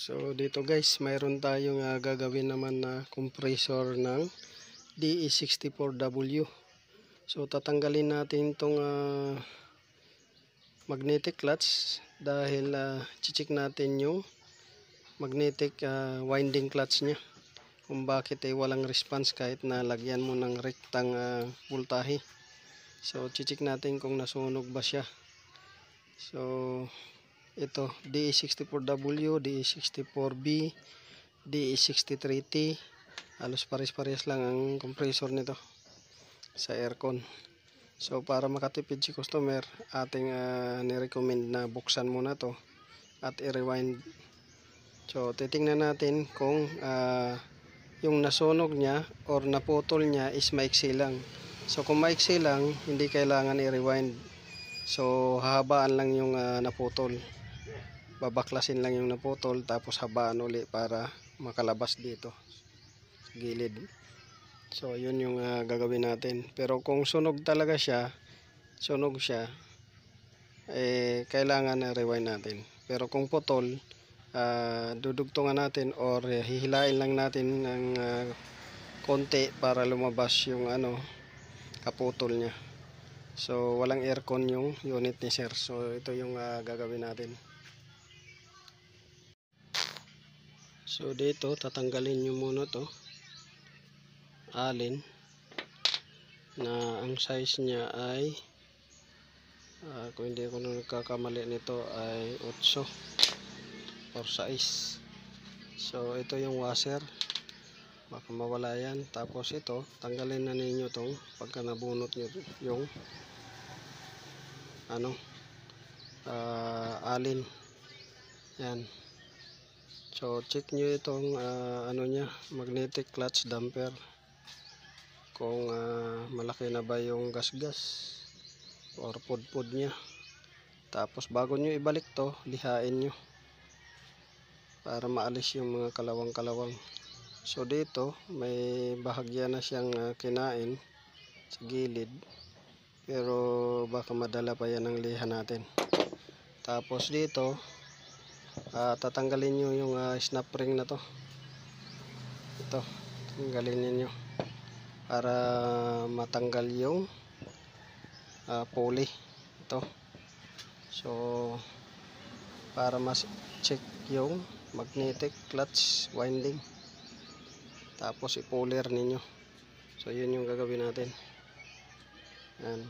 So dito guys, mayroon tayong gagawin naman na compressor ng DE64W. So tatanggalin natin itong magnetic clutch dahil chichik natin yung magnetic winding clutch nya, kung bakit ay walang response kahit na lagyan mo ng rektang voltahe. So chichik natin kung nasunog ba siya. So ito DE64W, DE64B, DE63T, halos pares-pares lang ang compressor nito sa aircon. So para makatipid si customer, ating ni-recommend na buksan muna to at i-rewind. So titingnan natin kung yung nasunog niya or naputol niya is maiksi lang. So kung maiksi lang, hindi kailangan i-rewind. So hahabaan lang yung naputol. Babaklasin lang yung naputol, tapos habaan uli para makalabas dito sa gilid. So yun yung gagawin natin. Pero kung sunog talaga siya, kailangan na rewind natin. Pero kung putol, dudugtungan natin or hihilain lang natin ng konti para lumabas yung kaputol niya. So walang aircon yung unit ni sir. So ito yung gagawin natin. So dito tatanggalin nyo muna to alin na ang size niya ay kung hindi ako nagkakamali nito ay 8 or 6. So ito yung washer, baka mawala yan. Tapos ito tanggalin na ninyo tong pagka nabunot nyo yung alin yan. So check nyo itong nya, magnetic clutch damper, kung malaki na ba yung gasgas or pudpud nya. Tapos bago nyo ibalik to, lihain nyo para maalis yung mga kalawang-kalawang. So dito may bahagya na siyang kinain sa gilid, pero baka madala pa yan ang liha natin. Tapos dito tatanggalin nyo yung snap ring na to. Ito tanggalin niyo para matanggal yung pulley ito. So para mas check yung magnetic clutch winding, tapos i-puller ninyo. So yun yung gagawin natin. Yan.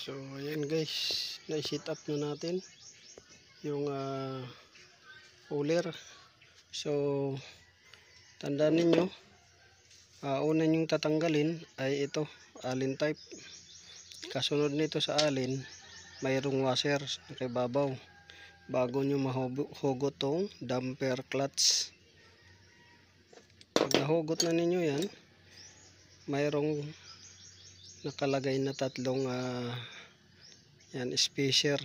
So ayan guys, na-set up na natin yung puller. So tandaan ninyo, una yung tatanggalin ay ito, alin type. Kasunod nito sa alin, mayroong washer na kaibabaw bago nyo mahugot tong damper clutch. Pag nahugot na ninyo yan, mayroong nakalagay na tatlong yan, spacer,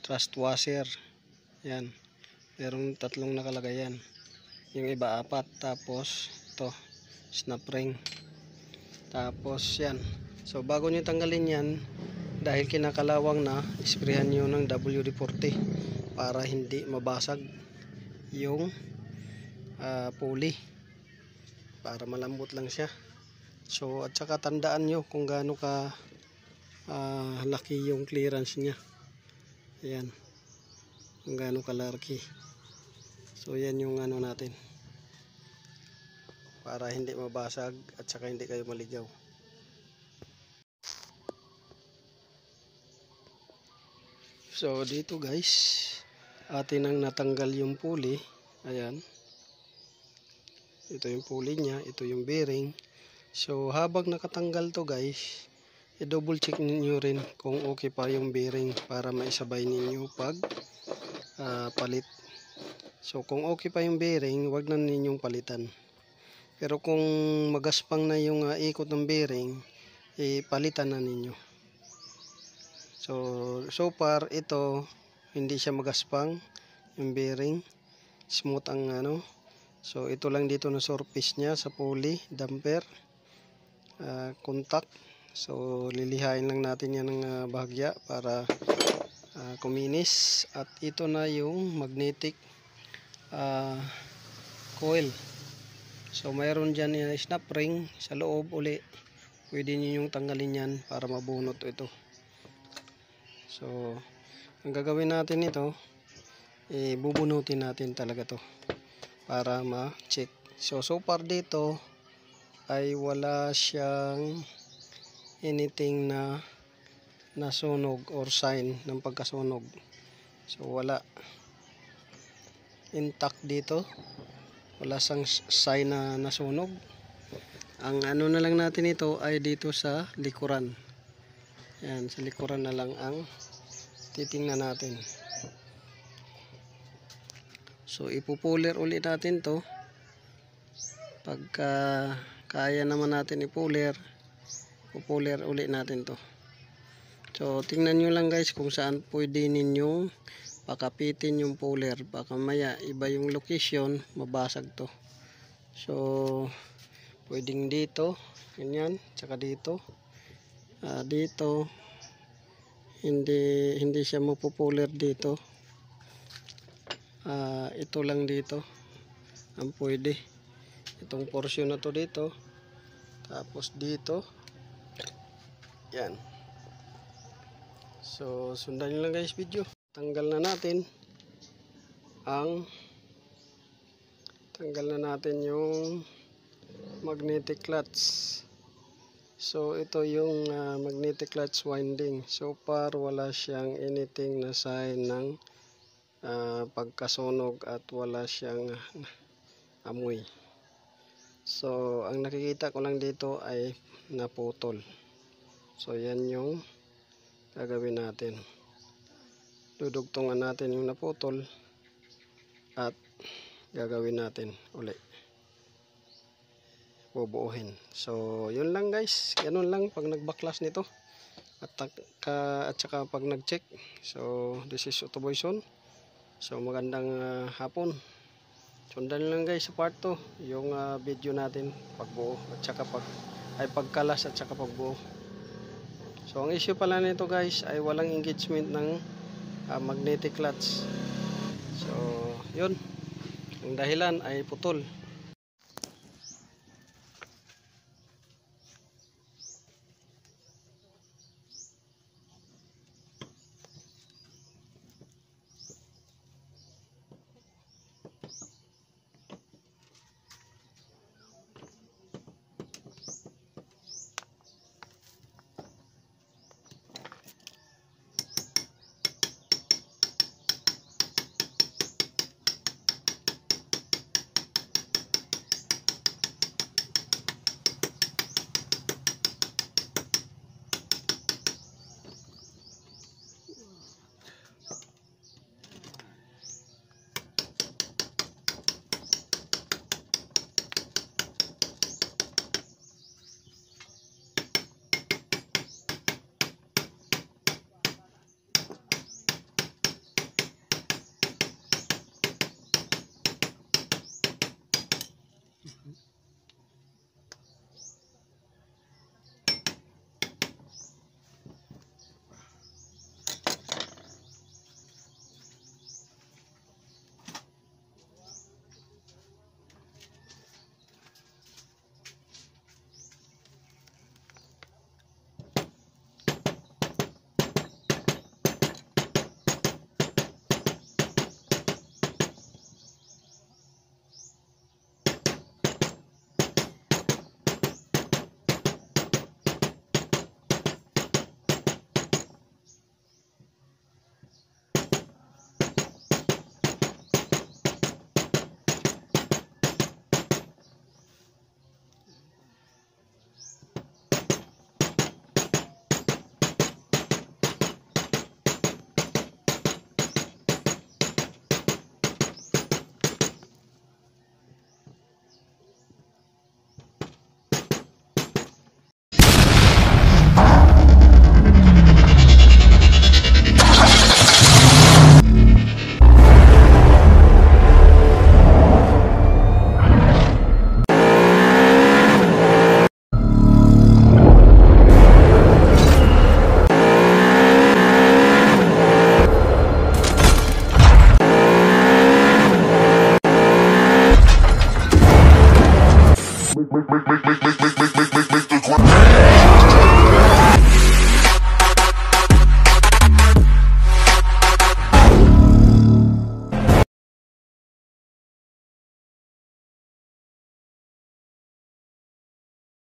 thrust washer. Yan, mayroong tatlong nakalagay yan. Yung iba 4. Tapos ito snap ring. Tapos yan. So bago nyo tanggalin yan, dahil kinakalawang na, isprayan nyo ng WD-40 para hindi mabasag yung pulley, para malambot lang siya. So at saka tandaan nyo kung gaano ka laki yung clearance nya. Ayan, kung gaano kalaki. So yan yung natin, para hindi mabasag at saka hindi kayo maligaw. So dito guys, atin ang natanggal yung pulley. Ayan, ito yung pulley nya, ito yung bearing. So habang nakatanggal to guys, i-double check niyo rin kung okay pa yung bearing para maisabay ninyo pag palit. So kung okay pa yung bearing, wag na ninyong palitan. Pero kung magaspang na yung ikot ng bearing, ipalitan na ninyo. So far ito hindi siya magaspang yung bearing, smooth ang So ito lang dito na surface niya sa pulley damper, contact So lilihain lang natin yan ng bahagya para kuminis. At ito na yung magnetic coil. So mayroon dyan yung snap ring sa loob uli. Pwede nyo yung tanggalin yan para mabunot ito. So ang gagawin natin ito, bubunutin natin talaga to para ma-check. So far dito ay wala siyang anything na nasunog or sign ng pagkasunog. So wala, intact dito, wala sang sign na nasunog. Ang ano na lang natin ito ay dito sa likuran. Yan, sa likuran na lang ang titingnan natin. So ipupuler ulit natin to. Pagka kaya naman natin ipuler, pupuler ulit natin to. So tingnan nyo lang guys kung saan pwede ninyong pakapitin yung puller. Baka maya iba yung location, mabasag to. So pwedeng dito, ganyan, tsaka dito. Dito hindi siya mapupuler dito. Ito lang dito ang pwede. Itong portion na to dito. Tapos dito. Yan. So sundan nyo lang guys video. Tanggal na natin yung magnetic clutch. So ito yung magnetic clutch winding. So far wala siyang anything na sign ng pagkasunog at wala siyang amoy. So ang nakikita ko lang dito ay naputol. So yan yung gagawin natin. Dudugtungan natin yung naputol at gagawin natin uli. Bubuuhin. So yun lang guys, ganun lang pag nagbaklas nito at saka pag nag-check. So this is Otoboyson. So magandang hapon. Sundan lang guys sa part 2 yung video natin pagbuo at saka pagkalas at saka pagbuo. So ang issue pala nito guys ay walang engagement ng magnetic clutch. So yun, ang dahilan ay putol.